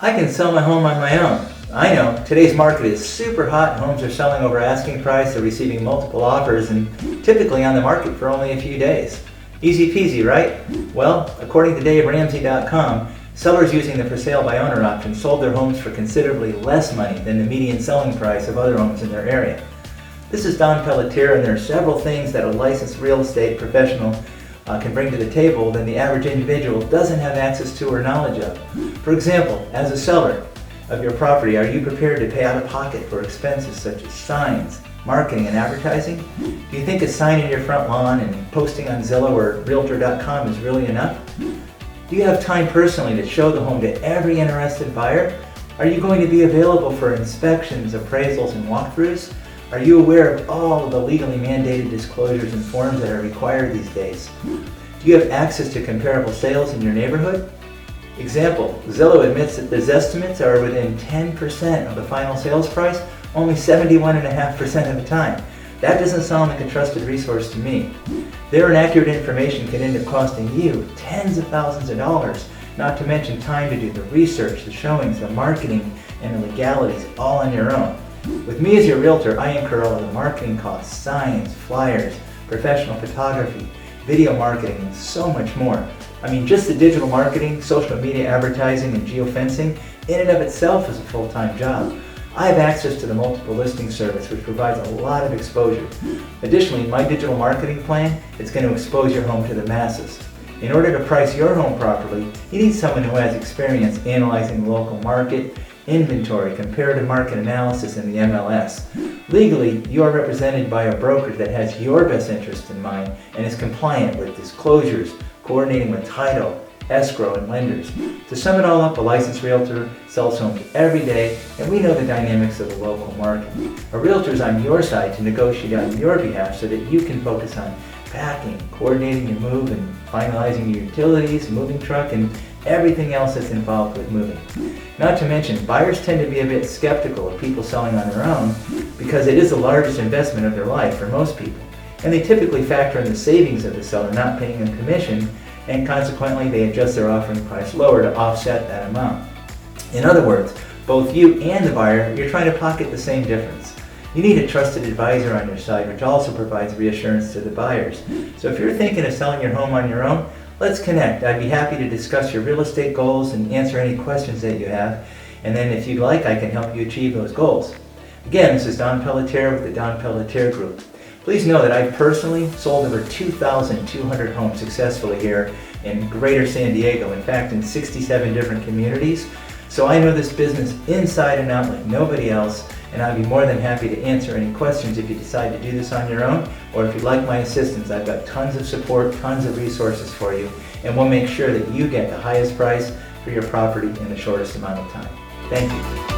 I can sell my home on my own. I know, today's market is super hot. Homes are selling over asking price, they're receiving multiple offers, and typically on the market for only a few days. Easy peasy, right? Well, according to DaveRamsey.com, sellers using the for sale by owner option sold their homes for considerably less money than the median selling price of other homes in their area. This is Don Pelletier, and there are several things that a licensed real estate professional can bring to the table that the average individual doesn't have access to or knowledge of. For example, as a seller of your property, are you prepared to pay out of pocket for expenses such as signs, marketing, and advertising? Do you think a sign in your front lawn and posting on Zillow or Realtor.com is really enough? Do you have time personally to show the home to every interested buyer? Are you going to be available for inspections, appraisals, and walk-throughs? Are you aware of all of the legally mandated disclosures and forms that are required these days? Do you have access to comparable sales in your neighborhood? Example, Zillow admits that these estimates are within 10% of the final sales price, only 71.5% of the time. That doesn't sound like a trusted resource to me. Their inaccurate information can end up costing you tens of thousands of dollars, not to mention time to do the research, the showings, the marketing, and the legalities all on your own. With me as your realtor, I incur all of the marketing costs, signs, flyers, professional photography, video marketing, and so much more. I mean, just the digital marketing, social media advertising, and geofencing in and of itself is a full-time job. I have access to the multiple listing service, which provides a lot of exposure. Additionally, my digital marketing plan is going to expose your home to the masses. In order to price your home properly, you need someone who has experience analyzing the local market, inventory, comparative market analysis, and the MLS. Legally, you are represented by a broker that has your best interest in mind and is compliant with disclosures, coordinating with title, escrow, and lenders. To sum it all up, a licensed realtor sells homes every day, and we know the dynamics of the local market. A realtor is on your side to negotiate on your behalf so that you can focus on packing, coordinating your move, and finalizing your utilities, moving truck, and everything else that's involved with moving. Not to mention, buyers tend to be a bit skeptical of people selling on their own because it is the largest investment of their life for most people. And they typically factor in the savings of the seller not paying a commission, and consequently they adjust their offering price lower to offset that amount. In other words, both you and the buyer, you're trying to pocket the same difference. You need a trusted advisor on your side, which also provides reassurance to the buyers. So if you're thinking of selling your home on your own, let's connect. I'd be happy to discuss your real estate goals and answer any questions that you have. And then if you'd like, I can help you achieve those goals. Again, this is Don Pelletier with the Don Pelletier Group. Please know that I've personally sold over 2,200 homes successfully here in Greater San Diego. In fact, in 67 different communities. So I know this business inside and out like nobody else, and I'd be more than happy to answer any questions if you decide to do this on your own, or if you'd like my assistance. I've got tons of support, tons of resources for you, and we'll make sure that you get the highest price for your property in the shortest amount of time. Thank you.